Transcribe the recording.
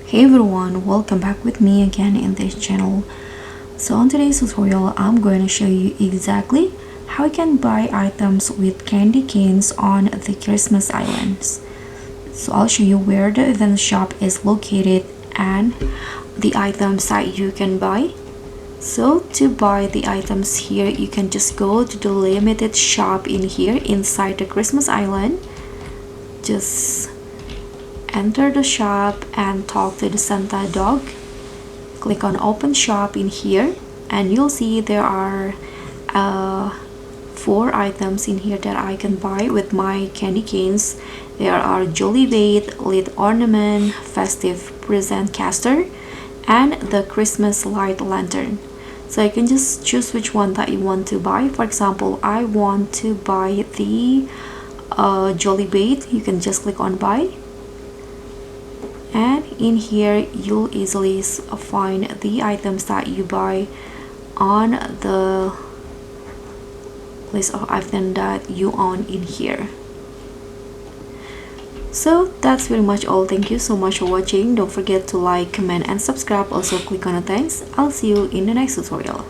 Hey everyone, welcome back with me again in this channel. So on today's tutorial, I'm going to show you exactly how you can buy items with candy canes on the Christmas Islands. So I'll show you where the event shop is located and the items that you can buy. So to buy the items here, you can just go to the limited shop in here inside the Christmas Island. Just enter the shop and talk to the Santa Dog. Click on open shop in here and you'll see there are 4 items in here that I can buy with my candy canes. There are Jolly Bait, Lit Ornament, Festive Present Caster, and the Christmas Light Lantern. So you can just choose which one that you want to buy. For example, I want to buy the Jolly Bait. You can just click on buy. And in here you'll easily find the items that you buy on the list of items that you own in here. So that's pretty much all. Thank you so much for watching. Don't forget to like, comment and subscribe. Also click on the thanks. I'll see you in the next tutorial.